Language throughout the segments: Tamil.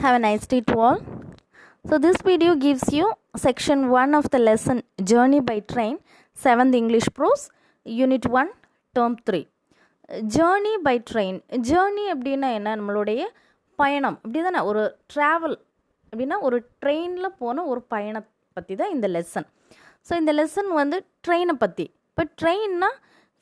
Have a nice day to all. So this video gives you section 1 of the lesson Journey by Train, 7th English Prose, Unit-1, Term-3. Journey by Train. Journey அப்படின்னா என்ன? நம்மளுடைய பயணம் அப்படி தானே, ஒரு ட்ராவல் அப்படின்னா ஒரு ட்ரெயினில் போன ஒரு பயணம் பற்றி தான் இந்த லெசன். ஸோ இந்த லெசன் வந்து ட்ரெயினை பற்றி. இப்போ ட்ரெயின்னா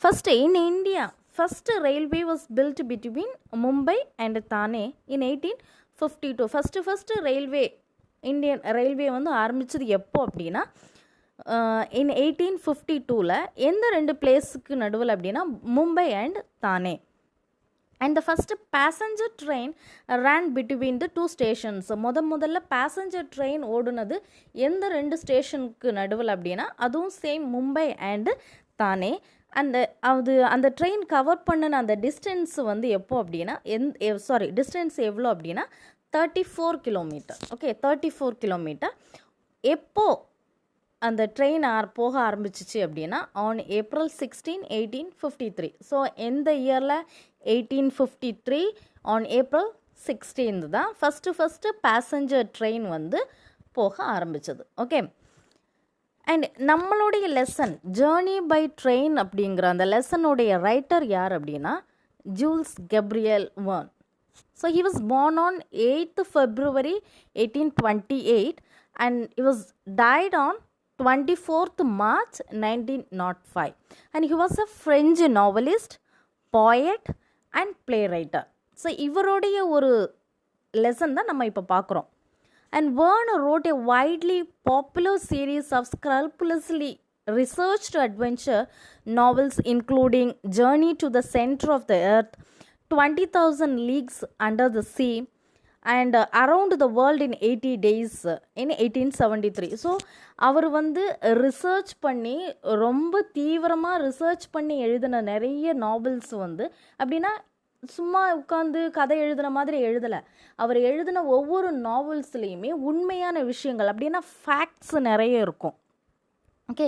first in India first railway was built between Mumbai and Thane in 1852. First railway Indian railway வந்து ஆரம்பித்தது எப்போ அப்படின்னா இன் 1852 எந்த ரெண்டு பிளேஸுக்கு நடுவில் அப்படின்னா Mumbai and Thane. And the first passenger train run between the two stations. முதல்ல பேசஞ்சர் ட்ரெயின் ஓடுனது எந்த ரெண்டு ஸ்டேஷனுக்கு நடுவில் அப்படின்னா அதுவும் சேம் மும்பை அண்டு தானே. அந்த ட்ரெயின் கவர் பண்ணின அந்த டிஸ்டன்ஸ் வந்து எப்போ அப்படின்னா டிஸ்டன்ஸ் எவ்வளோ அப்படின்னா 34 கிலோமீட்டர். Okay, 34 kilometre. எப்போ அந்த ட்ரெயின் போக ஆரம்பிச்சிச்சு அப்படின்னா ஆன் April 16, 1853. ஸோ எந்த இயரில் 1853 ஆன் April 16 தான் ஃபஸ்ட்டு பேசஞ்சர் ட்ரெயின் வந்து போக ஆரம்பித்தது. ஓகே, அண்ட் நம்மளுடைய லெசன் ஜேர்னி பை ட்ரெயின் அப்படிங்கிற அந்த லெசனுடைய ரைட்டர் யார் அப்படின்னா Jules Gabriel Verne. So he was born on 8th February 1828 and he was died on 24th March 1905. And he was a French novelist, poet and playwright. So இவருடைய ஒரு லெசன் தான் நம்ம இப்போ பார்க்குறோம். And Verne wrote a widely popular series of scrupulously researched adventure novels including Journey to the Center of the Earth, 20,000 Leagues Under the Sea and Around the World in 80 Days in 1873. So அவர் வந்து ரிசர்ச் பண்ணி ரொம்ப தீவிரமாக ரிசர்ச் பண்ணி எழுதின நிறைய நாவல்ஸ் வந்து அப்படின்னா சும்மா உட்காந்து கதை எழுதுன மாதிரி எழுதலை. அவர் எழுதின ஒவ்வொரு நாவல்ஸ்லேயுமே உண்மையான விஷயங்கள் அப்படின்னா ஃபேக்ட்ஸ் நிறைய இருக்கும். ஓகே,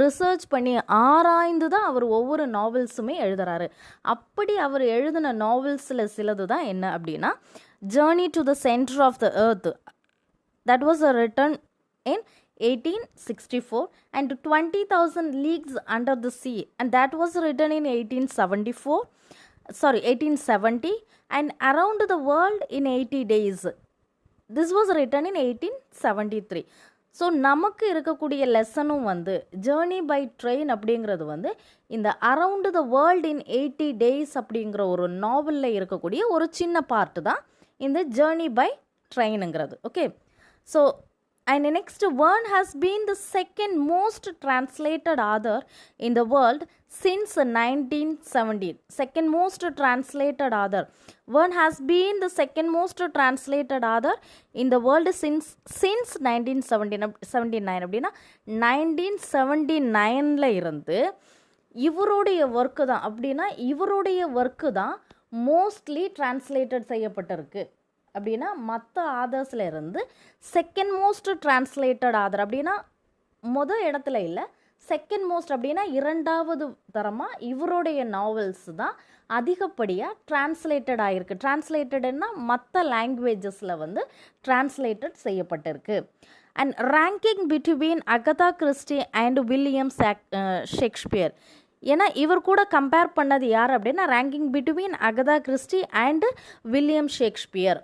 ரிசர்ச் பண்ணி ஆராய்ந்து தான் அவர் ஒவ்வொரு நாவல்ஸுமே எழுதுறாரு. அப்படி அவர் எழுதின நாவல்ஸில் சிலது தான் என்ன அப்படின்னா journey to the centre of the earth, that was written in 1864, and 20,000 Leagues Under the Sea, and that was written in 1870, and Around the World in 80 Days, this was written in 1873. So நமக்கு இருக்கக்கூடிய லெசனும் வந்து ஜேர்னி பை ட்ரெயின் அப்படிங்கிறது வந்து இந்த around the world in 80 days அப்படிங்கிற ஒரு நாவலில் இருக்கக்கூடிய ஒரு சின்ன பார்ட்டு தான் இந்த ஜேர்னி பை ட்ரெயினுங்கிறது. Okay, so and next, Verne has been the second most translated author in the world since 1917. Second most translated author. Verne has been the second most translated author in the world since 1979. அப்படின்னா 1979ல இருந்து இவருடைய ஒர்க்கு தான் அப்படின்னா இவருடைய ஒர்க்கு தான் மோஸ்ட்லி டிரான்ஸ்லேட்டட் செய்யப்பட்டிருக்கு. அப்படின்னா மற்ற ஆதர்ஸில் இருந்து செகண்ட் மோஸ்ட் டிரான்ஸ்லேட்டட் ஆதர் அப்படின்னா இடத்துல இல்லை, செகண்ட் மோஸ்ட் அப்படின்னா இரண்டாவது தரமாக இவருடைய நாவல்ஸ் தான் அதிகப்படியாக டிரான்ஸ்லேட்டட் ஆகிருக்கு. டிரான்ஸ்லேட்டடுன்னா மற்ற லாங்குவேஜஸில் வந்து டிரான்ஸ்லேட்டட் செய்யப்பட்டிருக்கு. And ranking between Agatha Christie and William Shakespeare. ஏன்னா இவர் கூட கம்பேர் பண்ணது யார் அப்படின்னா ranking between Agatha Christie and William Shakespeare.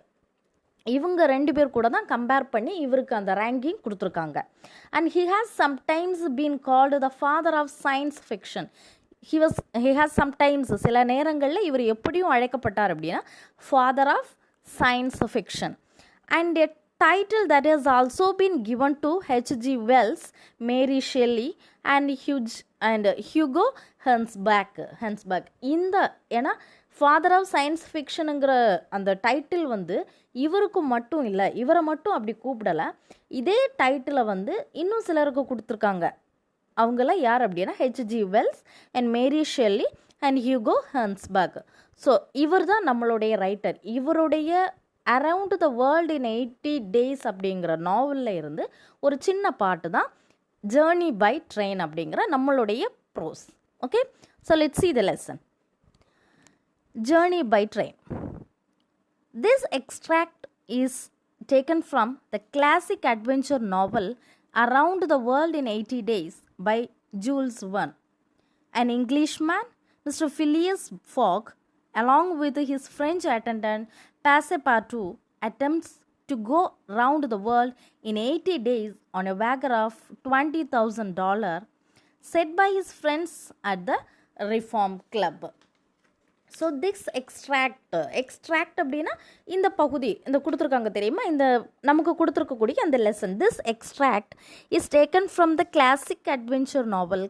இவங்க ரெண்டு பேர் கூட தான் கம்பேர் பண்ணி இவருக்கு அந்த ரேங்கிங் கொடுத்துருக்காங்க. And he has sometimes been called the father of science fiction. He has sometimes சில நேரங்களில் இவர் எப்படியும் அழைக்கப்பட்டார் அப்படின்னா father of science fiction. And a title that has also been given to H.G. Wells, Mary Shelley and Hugo Gernsback. இந்த ஏன்னா ஃபாதர் ஆஃப் சயின்ஸ் ஃபிக்ஷனுங்கிற அந்த டைட்டில் வந்து இவருக்கு மட்டும் இல்லை, இவரை மட்டும் அப்படி கூப்பிடலை. இதே டைட்டிலை வந்து இன்னும் சிலருக்கு கொடுத்துருக்காங்க. அவங்களாம் யார் அப்படின்னா H.G. Wells and Mary Shelley and Hugo Gernsback. So இவர் தான் நம்மளுடைய ரைட்டர். இவருடைய around the world in 80 days அப்படிங்கிற நாவலில் இருந்து ஒரு சின்ன பாட்டு தான் ஜேர்னி பை ட்ரெயின் அப்படிங்கிற நம்மளுடைய prose. Okay, so let's see the lesson. Journey by train. This extract is taken from the classic adventure novel Around the World in 80 Days by Jules Verne. An Englishman, Mr. Phileas Fogg, along with his French attendant Passepartout, attempts to go round the world in 80 days on a wager of $20,000 set by his friends at the Reform Club. So this extract அப்படின்னா இந்த பகுதி இந்த கொடுத்துருக்காங்க தெரியுமா, இந்த நமக்கு கொடுத்துருக்கக்கூடிய அந்த lesson. This extract is taken from the classic adventure novel.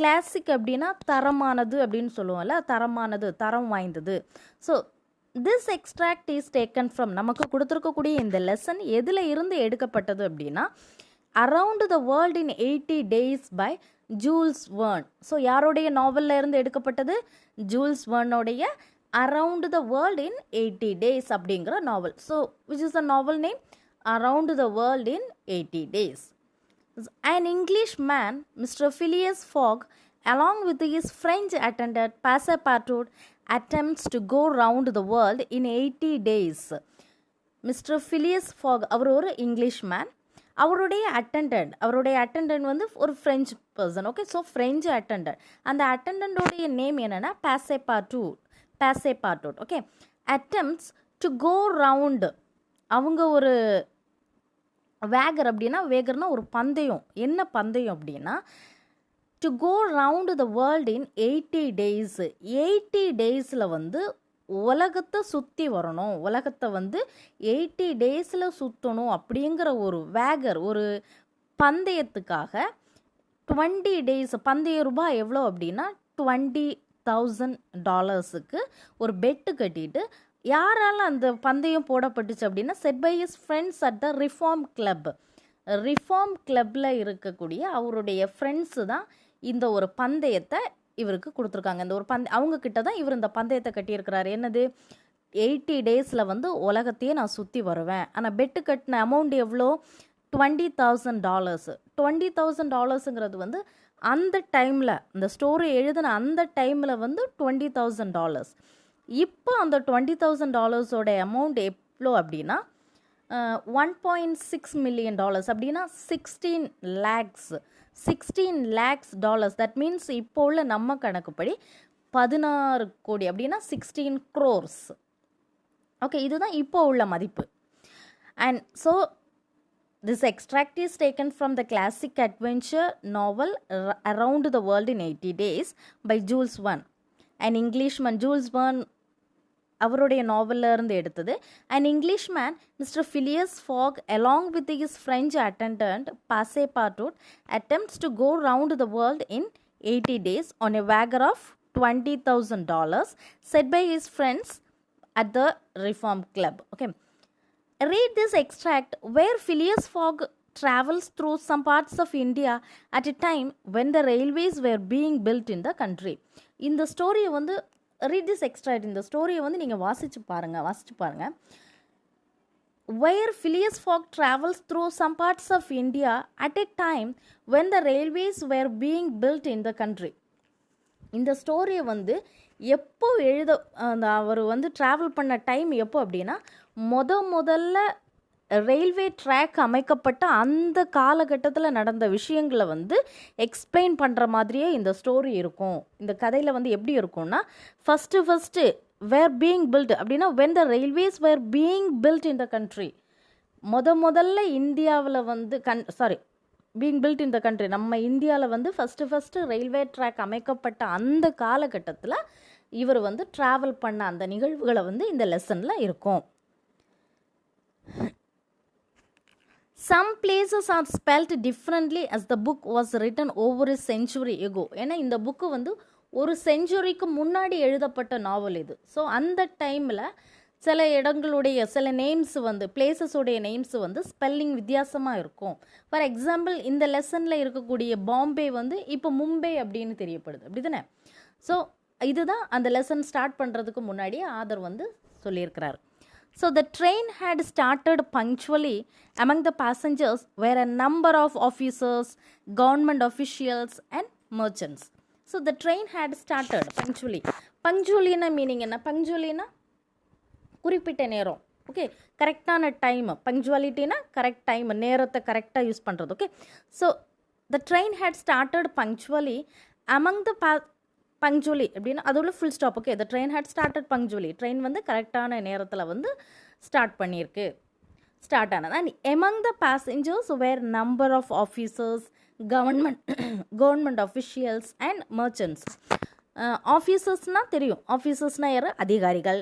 Classic அப்படின்னா தரமானது அப்படின்னு சொல்லுவோம்ல, தரமானது, தரம் வாய்ந்தது. So this extract is taken from, நமக்கு கொடுத்துருக்கக்கூடிய இந்த லெசன் எதில் இருந்து எடுக்கப்பட்டது அப்படின்னா around the world in 80 days by Jules Verne. So யாருடைய நாவலில் இருந்து எடுக்கப்பட்டது? ஜூல்ஸ் வேர்னோடைய around the world in 80 days அப்படிங்கிற நாவல். So which is the novel name? Around the world in 80 days. An Englishman, Mr. Phileas Fogg, along with his French attendant Passepartout, attempts to go round the world in 80 days. Mr. Phileas Fogg அவர் ஒரு இங்கிலீஷ்மேன். அவருடைய அட்டண்டன்ட் வந்து ஒரு French person. Okay, so French attendant. அந்த அட்டண்டன்டோடைய நேம் என்னென்னா Passepartout. Okay, attempts to go round. அவங்க ஒரு வேகர்னா ஒரு பந்தயம். என்ன பந்தயம் அப்படின்னா to go round the world in 80 days. 80 டேஸில் வந்து உலகத்தை சுற்றி வரணும், உலகத்தை வந்து 80 டேஸில் சுற்றணும் அப்படிங்கிற ஒரு ஒரு பந்தயத்துக்காக 20 டேஸ், பந்தய ரூபாய் எவ்வளோ அப்படின்னா $20,000 ஒரு பெட்டு கட்டிட்டு யாரால அந்த பந்தயம் போடப்பட்டுச்சு அப்படின்னா set by his friends at the Reform கிளப்பில் இருக்கக்கூடிய அவருடைய ஃப்ரெண்ட்ஸு தான் இந்த ஒரு பந்தயத்தை இவருக்கு கொடுத்துருக்காங்க. இந்த ஒரு அவங்க கிட்ட தான் இவர் இந்த பந்தயத்தை கட்டியிருக்கிறாரு. என்னது? 80 டேஸில் வந்து உலகத்தையே நான் சுற்றி வருவேன். ஆனால் பெட்டு கட்டின அமௌண்ட் எவ்வளோ? $20,000. $20,000ங்கிறது வந்து அந்த டைமில், இந்த ஸ்டோரி எழுதின அந்த டைமில் வந்து $20,000. இப்போ அந்த $20,000 அமௌண்ட் எவ்வளோ அப்படின்னா $1.6 million அப்படின்னா 16 lakhs dollars. தட் மீன்ஸ் இப்போ உள்ள நம்ம கணக்குப்படி 16 கோடி அப்படின்னா 16 crores. ஓகே, இதுதான் இப்போ உள்ள மதிப்பு. And so this extract is taken from the classic adventure novel Around the World in 80 Days by Jules Verne. An Englishman, Jules Verne அவருடைய நாவலில் இருந்து எடுத்தது. An Englishman, Mr. Phileas Fogg, along with his French attendant Passepartout, attempts to go round the world in 80 days on a wager of $20,000 set by his friends at the Reform Club. Okay, read this extract where Phileas Fogg travels through some parts of India at a time when the railways were being built in the country. இந்த ஸ்டோரியை வந்து read this extract, இந்த ஸ்டோரியை வந்து நீங்கள் வாசிச்சு பாருங்க. Where Phileas Fogg travels through some parts of India at a time when the railways were being built in the country. இந்த ஸ்டோரியை வந்து எப்போ அவர் வந்து ட்ராவல் பண்ண டைம் எப்போ அப்படின்னா முதல்ல ரயில்வே ட்ராக் அமைக்கப்பட்ட அந்த காலகட்டத்தில் நடந்த விஷயங்களை வந்து எக்ஸ்பிளைன் பண்ணுற மாதிரியே இந்த ஸ்டோரி இருக்கும். இந்த கதையில் வந்து எப்படி இருக்கும்னா ஃபஸ்ட்டு வேர் பீயிங் பில்ட் அப்படின்னா when the railways were being built in the country. முதல்ல இந்தியாவில் வந்து being built in the country, நம்ம இந்தியாவில் வந்து ஃபஸ்ட்டு ரயில்வே ட்ராக் அமைக்கப்பட்ட அந்த காலகட்டத்தில் இவர் வந்து ட்ராவல் பண்ண அந்த நிகழ்வுகளை வந்து இந்த லெசனில் இருக்கும். Some places are spelt differently as the book was written over a century ago. ஏன்னா இந்த புக்கு வந்து ஒரு செஞ்சுரிக்கு முன்னாடி எழுதப்பட்ட நாவல் இது. ஸோ அந்த டைமில் சில இடங்களுடைய சில நேம்ஸ் வந்து பிளேசஸோடைய நேம்ஸ் வந்து ஸ்பெல்லிங் வித்தியாசமாக இருக்கும். ஃபார் எக்ஸாம்பிள் இந்த லெசனில் இருக்கக்கூடிய பாம்பே வந்து இப்போ மும்பை அப்படின்னு தெரியப்படுது, அப்படி தானே? ஸோ இதுதான் அந்த லெசன் ஸ்டார்ட் பண்ணுறதுக்கு முன்னாடி ஆதர் வந்து சொல்லியிருக்கிறார். So the train had started punctually. Among the passengers were a number of officers, government officials and merchants. So the train had started punctually. Punctually na meaning என்ன? Punctually na குறிப்பிட்ட நேரம், ஓகே, கரெக்டான டைம், பங்க்சுவாலிட்டினா கரெக்ட் டைம், நேரத்தை கரெக்டாக யூஸ் பண்ணுறது. Okay, so the train had started punctually among the punctually அப்படின்னா அதோட full stop. Okay, the train had started punctually, train வந்து கரெக்டான நேரத்தில் வந்து ஸ்டார்ட் பண்ணியிருக்கு, ஸ்டார்ட் ஆனது. And among the passengers were number of officers, government officials and merchants. ஆஃபீஸர்ஸ்னால் தெரியும், ஆஃபீஸர்ஸ்னால் யார்? அதிகாரிகள்.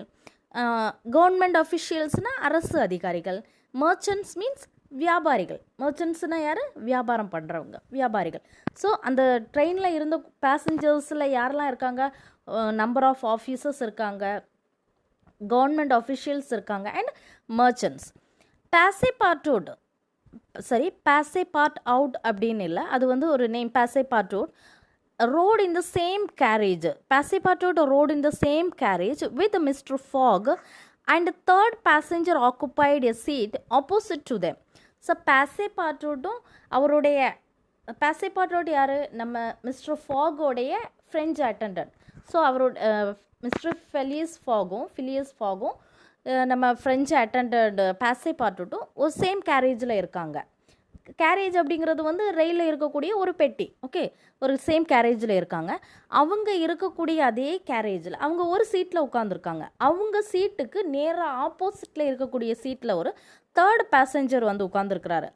கவர்மெண்ட் அஃபிஷியல்ஸ்னால் அரசு அதிகாரிகள். மர்ச்சன்ட்ஸ் மீன்ஸ் வியாபாரிகள். மர்ச்சன்ட்ஸ்னால் யார்? வியாபாரம் பண்ணுறவங்க, வியாபாரிகள். ஸோ அந்த ட்ரெயினில் இருந்த பேசஞ்சர்ஸில் யாரெல்லாம் இருக்காங்க? நம்பர் ஆஃப் ஆஃபீஸர்ஸ் இருக்காங்க, கவர்மெண்ட் அஃபிஷியல்ஸ் இருக்காங்க அண்ட் மர்ச்சன்ட்ஸ். பாசேபார்ட் அவுட் அப்படின்னு இல்லை, அது வந்து ஒரு name. பாசேபார்ட் rode in the same carriage. Passepartout rode in the same carriage with Mr. Fogg, and the third passenger occupied a seat opposite to them. So பாசேபார்ட்டோடும் அவருடைய பாசேபார்ட்டோட யார்? நம்ம மிஸ்டர் ஃபாகோடைய ஃப்ரெஞ்ச் அட்டண்டன்ட். ஸோ அவரோட மிஸ்டர் ஃபிலியஸ் ஃபாகும் நம்ம ஃப்ரெஞ்சு அட்டண்டன்ட் பாசேபார்ட்டோட்டும் ஒரு சேம் கேரேஜில் இருக்காங்க. கேரேஜ் அப்படிங்கிறது வந்து ரயிலில் இருக்கக்கூடிய ஒரு பெட்டி. ஓகே, ஒரு சேம் கேரேஜில் இருக்காங்க. அவங்க இருக்கக்கூடிய அதே கேரேஜில் அவங்க ஒரு சீட்டில் உட்காந்துருக்காங்க. அவங்க சீட்டுக்கு நேராக ஆப்போசிட்டில் இருக்கக்கூடிய சீட்டில் ஒரு தேர்ட் பேசஞ்சர் வந்து உட்காந்துருக்கிறாரு.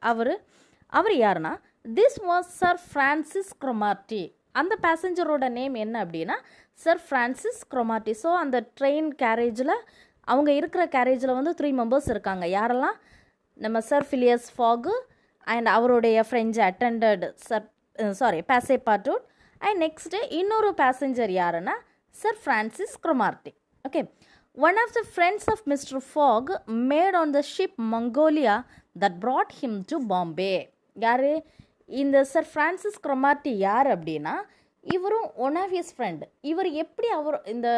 அவர் யாருன்னா, this was sir Francis Cromarty. அந்த பேசஞ்சரோட நேம் என்ன அப்படின்னா சர் ஃப்ரான்சிஸ் க்ரோமார்ட்டி. ஸோ அந்த ட்ரெயின் கேரேஜில் அவங்க இருக்கிற கேரேஜில் வந்து 3 மெம்பர்ஸ் இருக்காங்க. யாரெல்லாம்? நம்ம சர் ஃபிலியஸ் ஃபாகு அண்ட் அவருடைய French attendant Passepartout. And next இன்னொரு பேசஞ்சர் யாருன்னா sir Francis Cromarty. Okay, one of the friends of mister Fogg made on the ship Mongolia that brought him to Bombay. யார் இந்த சர் ஃப்ரான்சிஸ் க்ரோமார்ட்டி? யார் அப்படின்னா இவரும் ஒன் ஆஃப் ஹிஸ் ஃப்ரெண்ட். இவர் எப்படி இந்த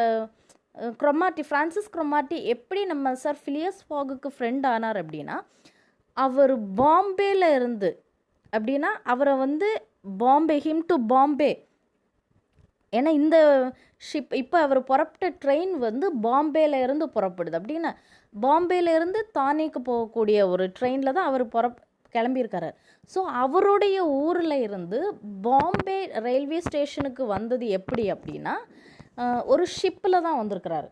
ஃப்ரான்சிஸ் க்ரோமார்ட்டி எப்படி நம்ம சர் ஃபிலியஸ் ஃபாகுக்கு ஃப்ரெண்ட் ஆனார் அப்படின்னா, அவர் பாம்பேல இருந்து அப்படின்னா அவரை வந்து ஹிம் டு பாம்பே. ஏன்னா இந்த ஷிப் இப்போ அவர் புறப்பட்ட ட்ரெயின் வந்து பாம்பேல இருந்து புறப்படுது. அப்படின்னா பாம்பேல இருந்து தானேக்கு போகக்கூடிய ஒரு ட்ரெயினில் தான் அவர் கிளம்பியிருக்காரு. ஸோ அவருடைய ஊரில் இருந்து பாம்பே ரயில்வே ஸ்டேஷனுக்கு வந்தது எப்படி அப்படின்னா ஒரு ஷிப்பில் தான் வந்திருக்கிறாரு.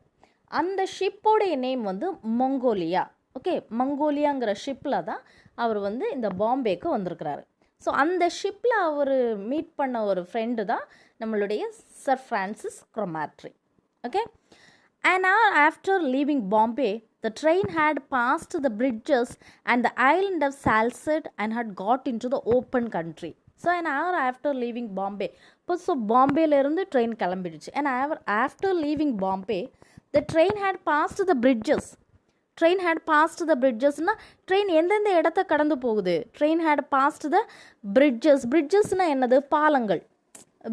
அந்த ஷிப்போடைய நேம் வந்து மங்கோலியா. ஓகே, மங்கோலியாங்கிற ஷிப்பில் தான் அவர் வந்து இந்த பாம்பேக்கு வந்திருக்கிறாரு. ஸோ அந்த ஷிப்பில் அவர் மீட் பண்ண ஒரு ஃப்ரெண்டு தான் நம்மளுடைய sir Francis Cromarty. Okay, an hour after leaving Bombay, the train had passed the bridges and the island of Salsette and had got into the open country. So an hour after leaving Bombay. So பாம்பேல இருந்து train கிளம்பிடுச்சு. an hour after leaving Bombay, the train had passed the bridges. Train had passed the bridgesனா ட்ரெயின் எந்தெந்த இடத்த கடந்து போகுது? Train had passed the bridges. bridgesனால் என்னது? பாலங்கள்.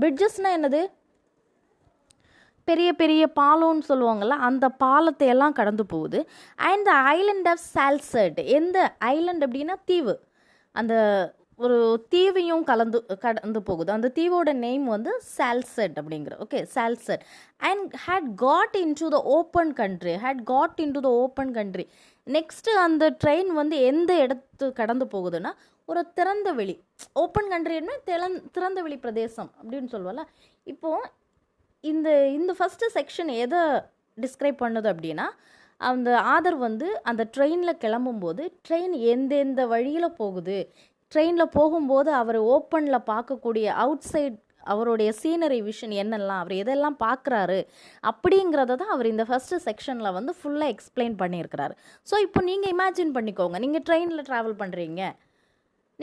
bridgesனால் என்னது? பெரிய பெரிய பாலம்னு சொல்லுவாங்கள்ல, அந்த பாலத்தை எல்லாம் கடந்து போகுது. And the island of Salsette. எந்த ஐலண்ட் அப்படின்னா தீவு. அந்த ஒரு தீவையும் கடந்து போகுது. அந்த தீவோட நேம் வந்து சால்செட் அப்படிங்கிற. Okay, Salsette. And had got into the open country. Next அந்த ட்ரெயின் வந்து எந்த இடத்து கடந்து போகுதுன்னா ஒரு திறந்த வெளி. ஓப்பன் கண்ட்ரின்னா திறந்த வெளி பிரதேசம் அப்படின்னு சொல்லுவோம்ல. இப்போது இந்த ஃபஸ்ட்டு செக்ஷன் எதை டிஸ்கிரைப் பண்ணுது அப்படின்னா, அந்த ஆதர் வந்து அந்த ட்ரெயினில் கிளம்பும்போது ட்ரெயின் எந்தெந்த வழியில் போகுது, ட்ரெயினில் போகும்போது அவர் ஓப்பனில் பார்க்கக்கூடிய அவுட் சைட் அவருடைய சீனரி விஷன் என்னெல்லாம், அவர் எதெல்லாம் பார்க்குறாரு அப்படிங்கிறத தான் அவர் இந்த ஃபஸ்ட்டு செக்ஷனில் வந்து ஃபுல்லாக எக்ஸ்பிளைன் பண்ணியிருக்கிறாரு. ஸோ இப்போ நீங்கள் இமேஜின் பண்ணிக்கோங்க, நீங்கள் ட்ரெயினில் ட்ராவல் பண்ணுறீங்க.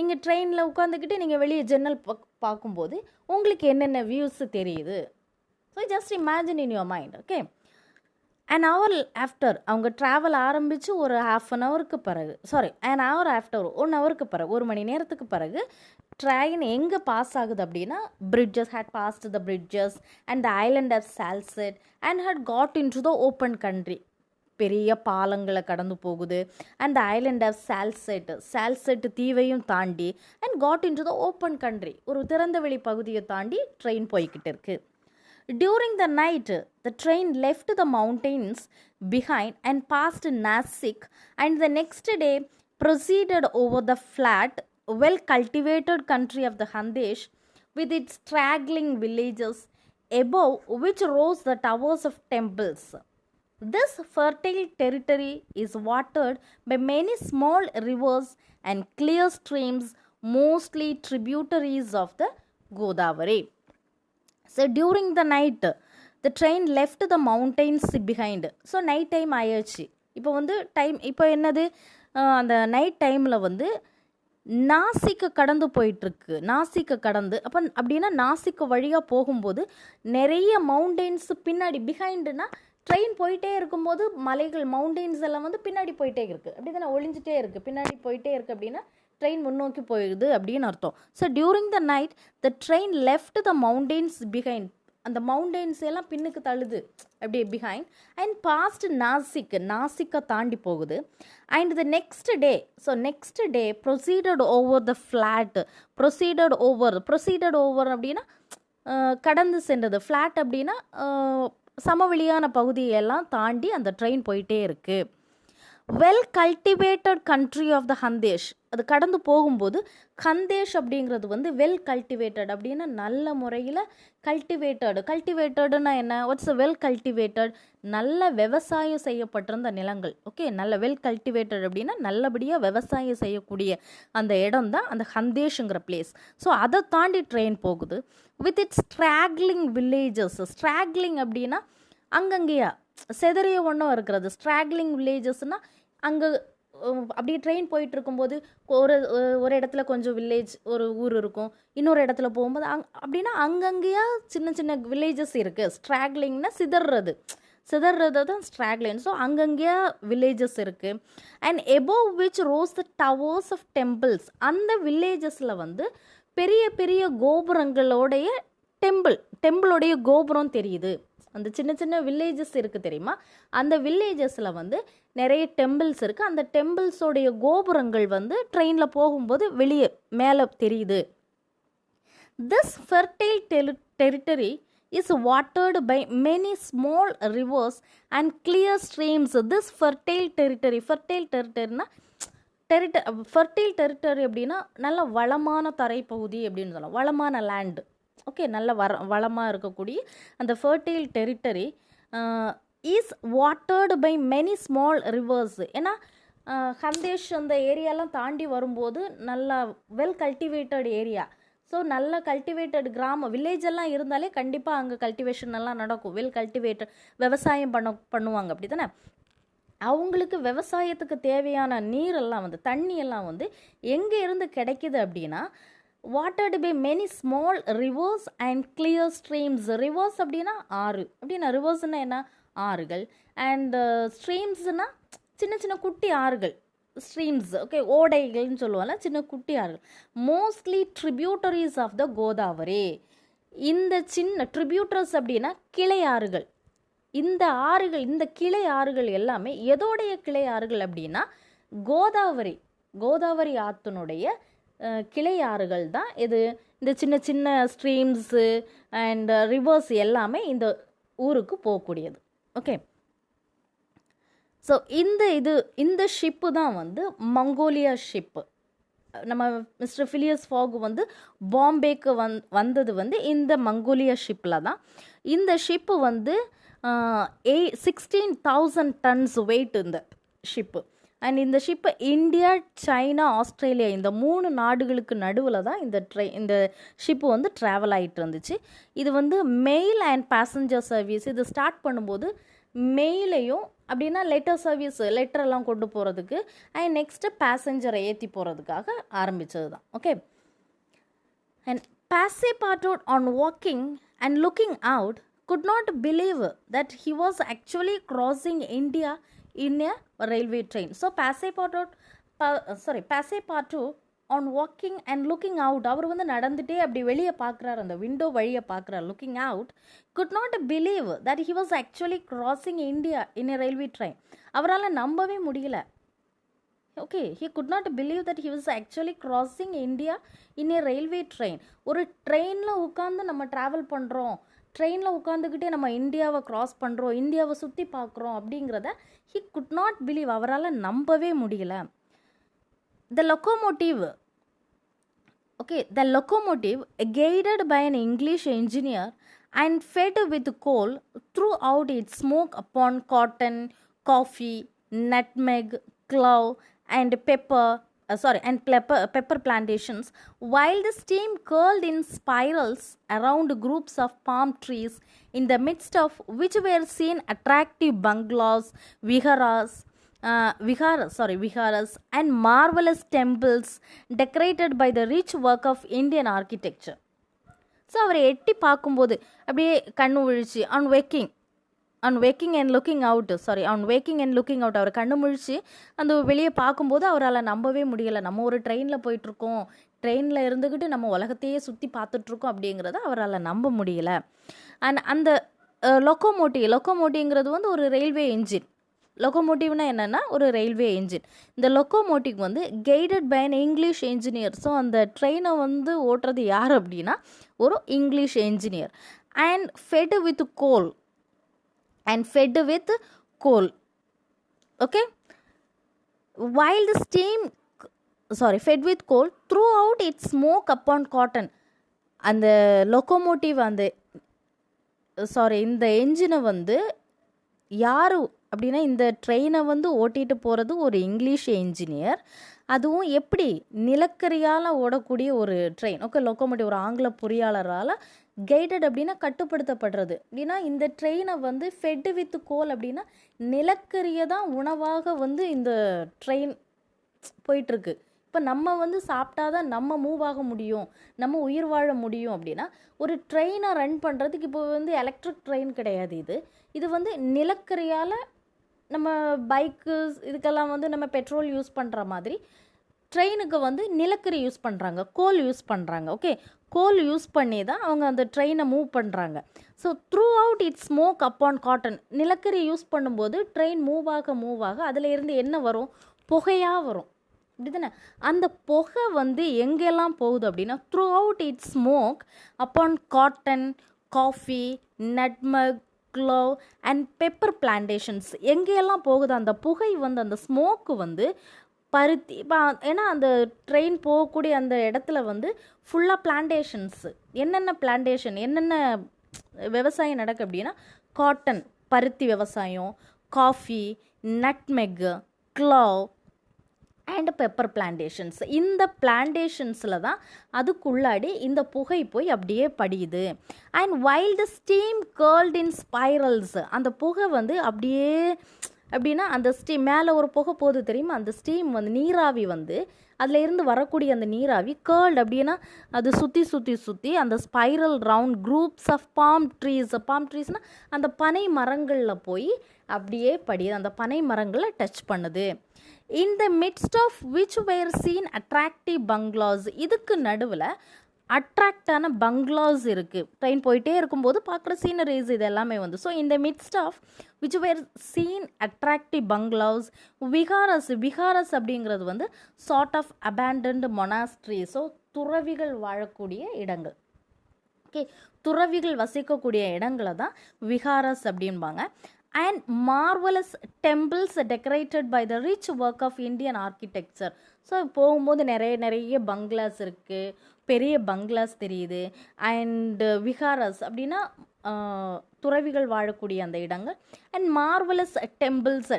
நீங்கள் ட்ரெயினில் உட்காந்துக்கிட்டு நீங்கள் வெளியே ஜன்னல் பார்க்கும்போது உங்களுக்கு என்னென்ன வியூஸு தெரியுது. So just imagine in your mind. Okay, an hour after அவங்க ட்ராவல் ஆரம்பித்து ஒரு an hourக்கு பிறகு an hour after 1 hourக்கு பிறகு, 1 மணி நேரத்துக்கு பிறகு ட்ரெயின் எங்கே பாஸ் ஆகுது அப்படின்னா bridges had passed the bridges and the island of Salsette and had got into the open country. பெரிய பாலங்களை கடந்து போகுது. And the island of Salsette தீவையும் தாண்டி and got into the open country, ஒரு திறந்தவெளி பகுதியை தாண்டி ட்ரெயின் போய்கிட்டு இருக்கு. During the night, the train left the mountains behind and passed Nasik, and the next day proceeded over the flat, well cultivated country of the Khandesh with its straggling villages, above which rose the towers of temples. This fertile territory is watered by many small rivers and clear streams, mostly tributaries of the Godavari. So during the night, the train left the mountains behind. So night time ஆயாச்சு. இப்போ வந்து டைம் இப்போ என்னது, அந்த நைட் டைமில் வந்து நாசிக்கு கடந்து போயிட்டுருக்கு. நாசிக்கு கடந்து அப்படின்னா நாசிக்கு வழியாக போகும்போது நிறைய மவுண்டெயின்ஸ் பின்னாடி, பிஹைண்டுனா ட்ரெயின் போயிட்டே இருக்கும்போது மலைகள் மவுண்டெயின்ஸ் எல்லாம் வந்து பின்னாடி போயிட்டே இருக்குது, அப்படி தானே ஒளிஞ்சிட்டே இருக்குது, பின்னாடி போயிட்டே இருக்குது அப்படின்னா ட்ரெயின் முன்னோக்கி போயிடுது அப்படின்னு அர்த்தம். So during the night the train left the mountains behind, அந்த மவுண்டெயின்ஸ் எல்லாம் பின்னுக்கு தள்ளுது அப்படியே பிஹைண்ட், அண்ட் பாஸ்ட் நாசிக்கை தாண்டி போகுது. And the next day, so next day proceeded over the flat, proceeded over அப்படின்னா கடந்து சென்றது, ஃப்ளாட் அப்படின்னா சமவெளியான பகுதியெல்லாம் தாண்டி அந்த ட்ரெயின் போயிட்டே இருக்குது. Well cultivated country of the Khandesh, அது கடந்து போகும்போது ஹந்தேஷ் அப்படிங்கிறது வந்து வெல் கல்டிவேட்டட் அப்படின்னா நல்ல முறையில் கல்டிவேட்டடுன்னா என்ன, வாட்ஸ் வெல் கல்டிவேட்டட், நல்ல விவசாயம் செய்யப்பட்டிருந்த நிலங்கள். ஓகே, நல்ல வெல் கல்டிவேட்டட் அப்படின்னா நல்லபடியாக விவசாயம் செய்யக்கூடிய அந்த இடம் தான் அந்த ஹந்தேஷுங்கிற பிளேஸ். ஸோ அதை தாண்டி ட்ரெயின் போகுது. வித் இட்ஸ் ஸ்ட்ராக்லிங் வில்லேஜஸ், ஸ்ட்ராக்லிங் அப்படின்னா அங்கங்கேயா செதறிய ஒன்றும் இருக்கிறது. ஸ்ட்ராக்லிங் வில்லேஜஸ்னால் அங்கே அப்படியே ட்ரெயின் போயிட்டு இருக்கும்போது ஒரு இடத்துல கொஞ்சம் வில்லேஜ், ஒரு ஊர் இருக்கும், இன்னொரு இடத்துல போகும்போது அப்படின்னா அங்கங்கேயா சின்ன சின்ன வில்லேஜஸ் இருக்குது. ஸ்ட்ராக்லிங்னா சிதறது தான் ஸ்ட்ராக்லிங். ஸோ அங்கங்கேயா வில்லேஜஸ் இருக்குது. And above which rose the towers of temples, அந்த வில்லேஜஸில் வந்து பெரிய பெரிய கோபுரங்களோடைய டெம்பிளோடைய கோபுரம் தெரியுது. அந்த சின்ன சின்ன வில்லேஜஸ் இருக்குது தெரியுமா, அந்த வில்லேஜஸில் வந்து நிறைய டெம்பிள்ஸ் இருக்குது. அந்த டெம்பிள்ஸோடைய கோபுரங்கள் வந்து ட்ரெயினில் போகும்போது வெளியே மேலே தெரியுது. This fertile territory is watered by many small rivers and clear streams. This fertile டெரிட்டரினா ஃபெர்டைல் டெரிட்டரி அப்படின்னா நல்ல வளமான தரைப்பகுதி அப்படின்னு சொல்லலாம், வளமான லேண்டு. ஓகே, நல்ல வளமாக இருக்கக்கூடிய அந்த fertile territory is watered by many small rivers. ஏன்னா ஹந்தேஷ் அந்த ஏரியாலாம் தாண்டி வரும்போது நல்லா வெல் கல்டிவேட்டட் ஏரியா. ஸோ நல்ல கல்டிவேட்டட் வில்லேஜ் எல்லாம் இருந்தாலே கண்டிப்பாக அங்கே கல்டிவேஷன் எல்லாம் நடக்கும். வெல் கல்டிவேட்டட் விவசாயம் பண்ணுவாங்க, அப்படி தானே. அவங்களுக்கு விவசாயத்துக்கு தேவையான நீரெல்லாம் வந்து தண்ணியெல்லாம் வந்து எங்கே இருந்து கிடைக்கிது அப்படின்னா watered by many small rivers and clear streams. Rivers அப்படின்னா ஆறு, அப்படின்னா ரிவர்ஸ்னால் என்ன, ஆறுகள். அண்ட் ஸ்ட்ரீம்ஸ்னால் சின்ன சின்ன குட்டி ஆறுகள், ஸ்ட்ரீம்ஸ். ஓகே, ஓடைகள்னு சொல்லுவாங்க, சின்ன குட்டி ஆறுகள். Mostly tributaries of the Godavari. இந்த சின்ன ட்ரிபியூட்டர்ஸ் அப்படின்னா கிளை ஆறுகள். இந்த ஆறுகள், இந்த கிளை ஆறுகள் எல்லாமே எதோடைய கிளை ஆறுகள் அப்படின்னா கோதாவரி ஆற்றினுடைய கிளை ஆறுகள் தான். இந்த சின்ன சின்ன ஸ்ட்ரீம்ஸு அண்ட் ரிவர்ஸ் எல்லாமே இந்த ஊருக்கு போகக்கூடியது. ஓகே, ஸோ இந்த ஷிப்பு தான் வந்து மங்கோலியா ஷிப்பு. நம்ம மிஸ்டர் ஃபிலியஸ் ஃபாக் வந்து பாம்பேக்கு வந்தது வந்து இந்த மங்கோலியா ஷிப்பில் தான். இந்த ஷிப்பு வந்து 16,000 tons வெயிட் இந்த ஷிப்பு. அண்ட் இந்த ஷிப்பு இந்தியா, சைனா, ஆஸ்திரேலியா இந்த 3 நாடுகளுக்கு நடுவில் தான் இந்த ஷிப்பு வந்து ட்ராவல் ஆகிட்டு இருந்துச்சு. இது வந்து மெயில் அண்ட் பேசஞ்சர் சர்வீஸ். இது ஸ்டார்ட் பண்ணும்போது மெயிலையும் அப்படின்னா லெட்டரெல்லாம் கொண்டு போகிறதுக்கு அண்ட் நெக்ஸ்ட்டு பேசஞ்சரை ஏற்றி போகிறதுக்காக ஆரம்பித்தது தான். Okay, and Passepartout on walking and looking out could not believe that he was actually crossing India in a railway train. So Passepartout on walking and looking out, அவர் வந்து நடந்துட்டே அப்படி வெளியே பார்க்குறாரு, அந்த விண்டோ வழியை பார்க்குறாரு, looking out, could not believe that he was actually crossing India in a railway train. அவரால் நம்பவே முடியல. Okay, he could not believe that he was actually crossing India in a railway train. ஒரு ட்ரெயினில் உட்காந்து நம்ம ட்ராவல் பண்ணுறோம், ட்ரெயினில் உட்காந்துக்கிட்டே நம்ம இந்தியாவை க்ராஸ் பண்ணுறோம், இந்தியாவை சுற்றி பார்க்குறோம் அப்படிங்கிறத ஹி குட் நாட் பிலீவ், அவரால் நம்பவே முடியல. The locomotive, the locomotive guided by an English engineer and fed with coal threw out its smoke upon cotton, coffee, nutmeg, clove, and pepper plantations, while the steam curled in spirals around groups of palm trees, in the midst of which were seen attractive bungalows, viharas, and marvelous temples decorated by the rich work of Indian architecture. So அவரை எட்டி பார்க்கும்போது அப்படியே கண்ணு விழிச்சு on waking and looking out அவர் கண்ணு முழிச்சு அந்த வெளியே பார்க்கும்போது அவரால் நம்பவே முடியலை. நம்ம ஒரு ட்ரெயினில் போயிட்டுருக்கோம், ட்ரெயினில் இருந்துக்கிட்டு நம்ம உலகத்தையே சுற்றி பார்த்துட்ருக்கோம் அப்படிங்கிறத அவரால் நம்ப முடியலை. அண்ட் அந்த லொக்கோமோட்டிவ்ங்கிறது வந்து ஒரு ரயில்வே என்ஜின். லொக்கோமோட்டிவ்னா என்னென்னா ஒரு ரயில்வே என்ஜின். இந்த லொக்கோமோட்டிவ் வந்து guided by an English engineer. So அந்த ட்ரெயினை வந்து ஓட்டுறது யார் அப்படின்னா ஒரு English engineer. And fed with coal okay, while the fed with coal threw out its smoke upon cotton. அந்த லொக்கோமோட்டிவ் இந்த என்ஜினை வந்து யார் அப்படின்னா இந்த ட்ரெயினை வந்து ஓட்டிகிட்டு போகிறது ஒரு இங்கிலீஷ் என்ஜினியர். அதுவும் எப்படி நிலக்கரியால் ஓடக்கூடிய ஒரு ட்ரெயின். ஓகே, லொக்கோமோட்டிவ் ஒரு ஆங்கில பொறியாளரால் கைடட் அப்படின்னா கட்டுப்படுத்தப்படுறது. அப்படின்னா இந்த ட்ரெயினை வந்து ஃபெட் வித் கோல் அப்படின்னா நிலக்கரியை தான் உணவாக வந்து இந்த ட்ரெயின் போயிட்டுருக்கு. இப்போ நம்ம வந்து சாப்பிட்டாதான் நம்ம மூவ் ஆக முடியும், நம்ம உயிர் வாழ முடியும். அப்படின்னா ஒரு ட்ரெயினை ரன் பண்ணுறதுக்கு இப்போ வந்து எலக்ட்ரிக் ட்ரெயின் கிடையாது, இது வந்து நிலக்கரியால் நம்ம பைக்கு இதுக்கெல்லாம் வந்து நம்ம பெட்ரோல் யூஸ் பண்ணுற மாதிரி ட்ரெயினுக்கு வந்து நிலக்கரி யூஸ் பண்ணுறாங்க, கோல் யூஸ் பண்ணுறாங்க. ஓகே, கோல் யூஸ் பண்ணி தான் அவங்க அந்த ட்ரெயினை மூவ் பண்ணுறாங்க. So through out its smoke upon cotton. நிலக்கரி யூஸ் பண்ணும்போது ட்ரெயின் மூவ் ஆக அதில் இருந்து என்ன வரும், புகையாக வரும், அப்படி தானே? அந்த புகை வந்து எங்கெல்லாம் போகுது அப்படின்னா throughout its smoke upon cotton, coffee, nutmeg, clove and pepper plantations. எங்கெல்லாம் போகுது அந்த புகை வந்து, அந்த ஸ்மோக்கு வந்து பருத்தி. ஏன்னா அந்த ட்ரெயின் போகக்கூடிய அந்த இடத்துல வந்து ஃபுல்லாக பிளான்டேஷன்ஸு. என்னென்ன பிளான்டேஷன், என்னென்ன விவசாயம் நடக்கு அப்படின்னா காட்டன் பருத்தி விவசாயம், coffee, nutmeg, clove and pepper plantations. இந்த பிளான்டேஷன்ஸில் தான் அதுக்குள்ளாடி இந்த புகை போய் அப்படியே படியுது. And while the steam curled in spirals. அந்த புகை வந்து அப்படியே அப்படின்னா அந்த ஸ்டீம் மேலே ஒரு புகை போகுது தெரியுமா, அந்த ஸ்டீம் வந்து நீராவி வந்து அதில் இருந்து வரக்கூடிய அந்த நீராவி கேர்ல்டு அப்படின்னா அது சுற்றி அந்த spiral round groups of palm ட்ரீஸ்னால் அந்த பனை மரங்களில் போய் அப்படியே படியுது, அந்த பனை மரங்களை டச் பண்ணுது. In the midst of which were seen attractive bungalows. இதுக்கு நடுவில் அட்ராக்டான பங்களாஸ் இருக்குது. ட்ரெயின் போயிட்டே இருக்கும்போது பார்க்குற சீனரிஸ் இது எல்லாமே வந்து. ஸோ இந்த midst of which were seen attractive bungalows, viharas அப்படிங்கிறது வந்து sort of abandoned monastery. So துறவிகள் வாழக்கூடிய இடங்கள். ஓகே, துறவிகள் வசிக்கக்கூடிய இடங்களை தான் விகாரஸ் அப்படின்பாங்க. And marvellous temples decorated by the rich work of Indian architecture. So போகும்போது நிறைய பங்களாஸ் இருக்குது, பெரிய பங்களாஸ் தெரியுது. அண்டு விகாரஸ் அப்படின்னா துறவிகள் வாழக்கூடிய அந்த இடங்கள். அண்ட் மார்வலஸ் டெம்பிள்ஸ்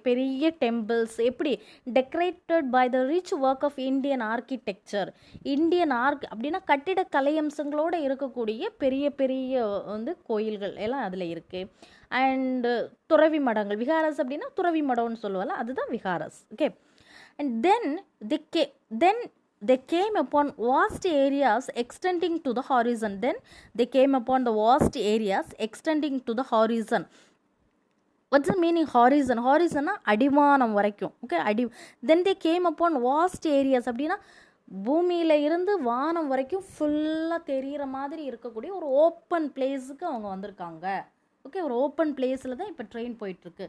பெரிய டெம்பிள்ஸ் எப்படி decorated by the rich work of Indian architecture. அப்படின்னா கட்டிட கலையம்சங்களோடு இருக்கக்கூடிய பெரிய வந்து கோயில்கள் எல்லாம் அதில் இருக்குது. அண்டு துறவி மடங்கள், விகாரஸ் அப்படின்னா துறவி மடம்னு சொல்லுவாங்க, அதுதான் viharas. Okay, and then they came upon vast areas extending to the horizon. What's the meaning horizon? Horizon அடிவானம் வரைக்கும். Okay, then they came upon vast areas அப்படின்னா பூமியில் இருந்து வானம் வரைக்கும் ஃபுல்லாக தெரிகிற மாதிரி இருக்கக்கூடிய ஒரு ஓப்பன் பிளேஸுக்கு அவங்க வந்திருக்காங்க. ஓகே, ஒரு ஓப்பன் பிளேஸில் தான் இப்போ ட்ரெயின் போயிட்டுருக்கு.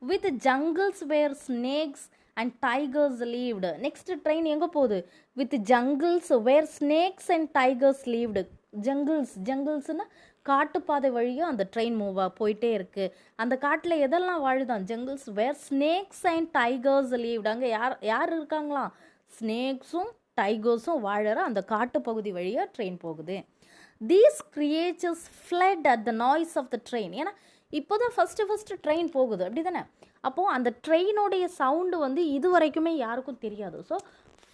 With jungles where snakes and tigers lived. Next train எங்கே போகுது? With jungles where snakes and tigers lived. ஜங்கிள்ஸ்னால் காட்டுப்பாதை வழியாக அந்த ட்ரெயின் போயிட்டே இருக்குது. அந்த காட்டில் எதெல்லாம் வாழுதான்? Jungles where snakes and tigers lived. அங்கே யார் இருக்காங்களாம்? ஸ்னேக்ஸும் டைகர்ஸும் வாழற அந்த காட்டு பகுதி வழியாக ட்ரெயின் போகுது. These creatures fled at the noise of the train. ஏன்னா இப்போ தான் ஃபஸ்ட்டு ட்ரெயின் போகுது, அப்படி தானே? அப்போது அந்த ட்ரெயினோடைய சவுண்டு வந்து இது வரைக்குமே யாருக்கும் தெரியாது. ஸோ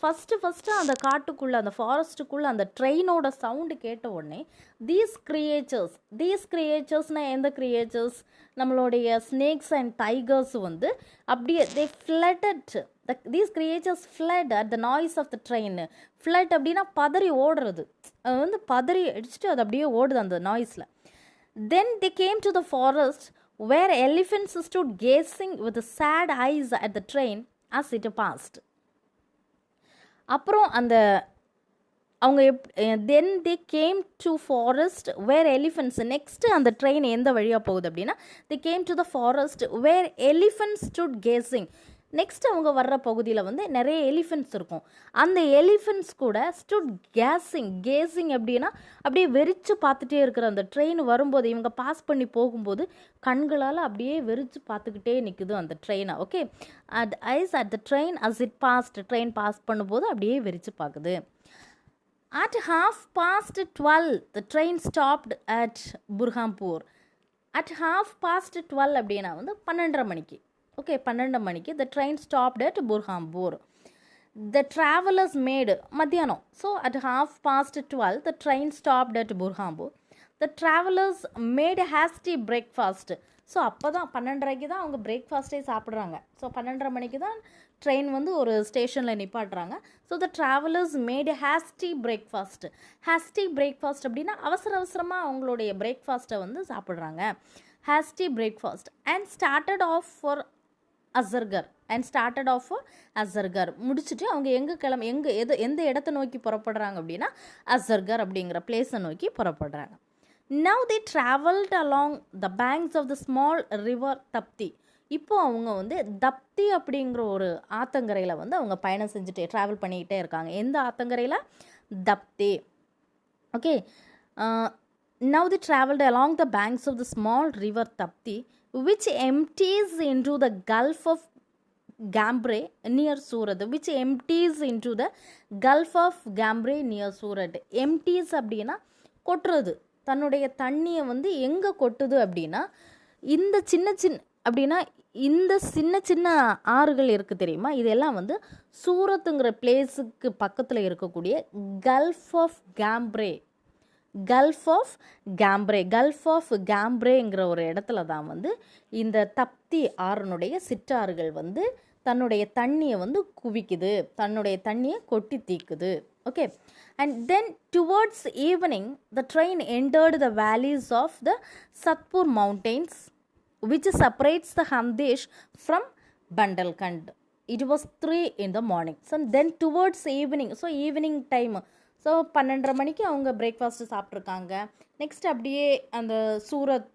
ஃபஸ்ட்டு அந்த காட்டுக்குள்ளே, அந்த ஃபாரஸ்ட்டுக்குள்ளே அந்த ட்ரெயினோட சவுண்டு கேட்ட உடனே தீஸ் கிரியேச்சர்ஸ்னால் எந்த கிரியேச்சர்ஸ்? நம்மளுடைய ஸ்னேக்ஸ் அண்ட் டைகர்ஸ் வந்து அப்படியே these creatures fled at the noise of the train. Fled அப்படின்னா பதறி ஓடுறது, அது வந்து பதறி அடிச்சுட்டு அது அப்படியே ஓடுது அந்த நாய்ஸில். Then they came to the forest where elephants stood gazing with sad eyes at the train as it passed. அப்புறம் அந்த அவங்க then they came to forest where elephants. Next அந்த ட்ரெயின் எந்த வழியாக போகுது அப்படின்னா, they came to the forest where elephants stood gazing. Next அவங்க வர்ற பகுதியில் வந்து நிறைய எலிஃபென்ட்ஸ் இருக்கும். அந்த எலிஃபென்ட்ஸ் கூட ஸ்டுட் கேசிங் அப்படின்னா அப்படியே வெறிச்சு பார்த்துட்டே இருக்கிற அந்த ட்ரெயின் வரும்போது, இவங்க பாஸ் பண்ணி போகும்போது கண்களால் அப்படியே வெறிச்சு பார்த்துக்கிட்டே நிற்குது அந்த ட்ரெயினை. Okay, at eyes at the train as it passed. Train pass பண்ணும்போது அப்படியே வெறிச்சு பார்க்குது. At 12:30 the train stopped at Burhanpur. At 12:30 அப்படின்னா வந்து 12:30 மணிக்கு. ஓகே, 12 மணிக்கு the train stopped at Burhanpur. The travelers made மத்தியானம். So at 12:30 the train stopped at Burhanpur. The travelers made a hasty breakfast. So அப்போ தான் 12:30 தான் அவங்க பிரேக்ஃபாஸ்ட்டே சாப்பிட்றாங்க. ஸோ 12:30 மணிக்கு தான் ட்ரெயின் வந்து ஒரு ஸ்டேஷனில் நிப்பாட்டுறாங்க. So the travellers made a hasty breakfast. Hasty breakfast அப்படின்னா அவசரமாக அவங்களுடைய பிரேக்ஃபாஸ்ட்டை வந்து சாப்பிட்றாங்க. Hasty breakfast and started off for Assurghur. முடிச்சுட்டு அவங்க எந்த இடத்தை நோக்கி புறப்படுறாங்க அப்படின்னா அசர்கர் அப்படிங்கிற பிளேஸை நோக்கி புறப்படுறாங்க. Now they traveled along the banks of the small river Tapti. இப்போ அவங்க வந்து தப்தி அப்படிங்கிற ஒரு ஆத்தங்கரையில் வந்து அவங்க பயணம் செஞ்சுட்டே ட்ராவல் பண்ணிக்கிட்டே இருக்காங்க. எந்த ஆத்தங்கரையில்? Tapti. Okay, now they traveled along the banks of the small river Tapti, which empties into the Gulf of Gambray near Surat. Which empties into the Gulf of Gambray near Surat. Empties அப்படின்னா கொட்டுறது. தன்னுடைய தண்ணியை வந்து எங்கே கொட்டுது அப்படின்னா இந்த சின்ன ஆறுகள் இருக்குது தெரியுமா? இதெல்லாம் வந்து சூரத்துங்கிற பிளேஸுக்கு பக்கத்தில் இருக்கக்கூடிய கல்ஃப் ஆஃப் கேம்ப்ரேங்கிற ஒரு இடத்துல தான் வந்து இந்த தப்தி ஆறுனுடைய சிற்றாறுகள் வந்து தன்னுடைய தண்ணியை வந்து குவிக்குது, தன்னுடைய தண்ணியை கொட்டி தீக்குது. Okay, and then towards evening the train entered the valleys of the Satpur mountains, which separates the Khandesh from Bundelkhand. It was 3 in the morning. So then towards evening, so evening time, so 12:30 மணிக்கு அவங்க பிரேக்ஃபாஸ்ட் சாப்பிட்ருக்காங்க. நெக்ஸ்ட் அப்படியே அந்த சூரத்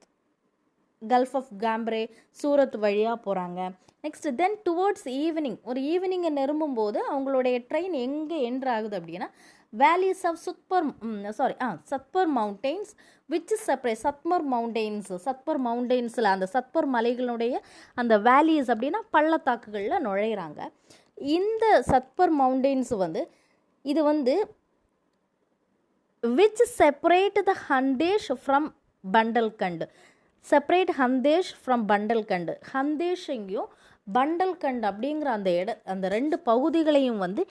கல்ஃப் ஆஃப் கேம்ப்ரே சூரத் வழியாக போகிறாங்க. நெக்ஸ்ட் தென் டுவோர்ட்ஸ் ஈவினிங், ஒரு ஈவினிங்கை நெருங்கும் போது அவங்களுடைய ட்ரெயின் எங்கே என்ட்ரு ஆகுது அப்படின்னா valleys of Satpura mountains which separate Satpura மவுண்டெயின்ஸில் அந்த சத்பர் மலைகளுடைய அந்த வேலிஸ் அப்படின்னா பள்ளத்தாக்குகளில் நுழையிறாங்க. இந்த சத்பர் மவுண்டெயின்ஸ் வந்து இது வந்து which separate the Khandesh from Bundelkhand. Separate Khandesh from Bundelkhand. Khandesh எங்கேயும் பண்டல்கண்ட் அப்படிங்கிற அந்த 2 பகுதிகளையும் வந்து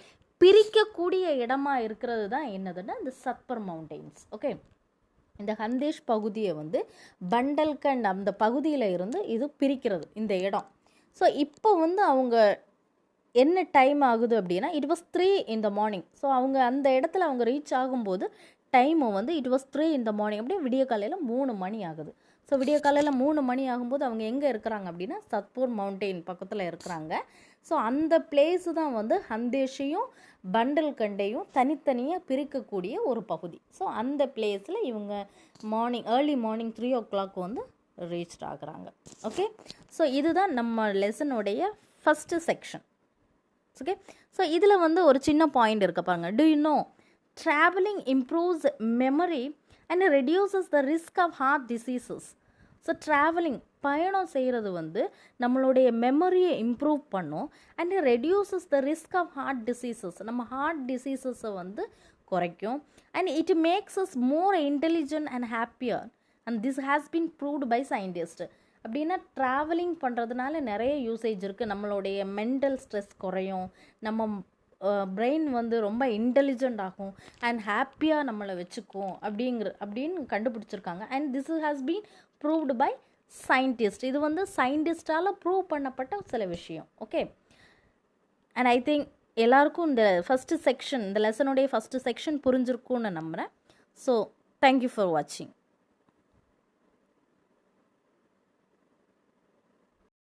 பிரிக்கக்கூடிய இடமா இருக்கிறது தான் என்னதுன்னா இந்த சத்பர் மவுண்டெயின்ஸ். ஓகே, இந்த ஹந்தேஷ் பகுதியை வந்து பண்டல்கண்ட் அந்த பகுதியில் இருந்து இது பிரிக்கிறது இந்த இடம். ஸோ இப்போ வந்து அவங்க என்ன டைம் ஆகுது அப்படின்னா it was 3 in the morning. So அவங்க அந்த இடத்துல அவங்க ரீச் ஆகும்போது டைமு வந்து it was 3 in the morning. அப்படியே விடிய காலையில் 3 மணி ஆகுது. ஸோ விடிய காலையில் 3 மணி ஆகும்போது அவங்க எங்கே இருக்கிறாங்க அப்படின்னா சத்பூர் மவுண்டெயின் பக்கத்தில் இருக்கிறாங்க. ஸோ அந்த பிளேஸு தான் வந்து ஹந்தேஷையும் பண்டல்கண்டையும் தனித்தனியாக பிரிக்கக்கூடிய ஒரு பகுதி. ஸோ அந்த பிளேஸில் இவங்க ஏர்லி மார்னிங் 3 o'clock வந்து ரீச் ஆகுறாங்க. ஓகே, ஸோ இதுதான் நம்ம லெசனுடைய ஃபஸ்ட்டு செக்ஷன். ஓகே, ஸோ இதில் வந்து ஒரு சின்ன பாயிண்ட் இருக்க பாருங்க. Do you know travelling improves memory and reduces the risk of heart diseases. So travelling பயணம் செய்கிறது வந்து நம்மளுடைய மெமரியை இம்ப்ரூவ் பண்ணும் and reduces the risk of heart diseases, நம்ம ஹார்ட் டிசீசஸை வந்து குறைக்கும். And it makes us more intelligent and happier and this has been proved by scientist. அப்படின்னா ட்ராவலிங் பண்ணுறதுனால நிறைய யூசேஜ் இருக்குது. நம்மளுடைய மென்டல் ஸ்ட்ரெஸ் குறையும், நம்ம பிரெயின் வந்து ரொம்ப இன்டெலிஜென்ட் ஆகும் அண்ட் ஹாப்பியாக நம்மளை வச்சுக்கும் அப்படின்னு கண்டுபிடிச்சிருக்காங்க. And this has been proved by scientist. இது வந்து சயின்டிஸ்டால் ப்ரூவ் பண்ணப்பட்ட சில விஷயம். ஓகே, அண்ட் ஐ திங்க் எல்லாருக்கும் இந்த ஃபஸ்ட்டு செக்ஷன், இந்த லெசனுடைய ஃபஸ்ட்டு செக்ஷன் புரிஞ்சிருக்கும்னு நம்புகிறேன். ஸோ தேங்க்யூ ஃபார் வாட்சிங்.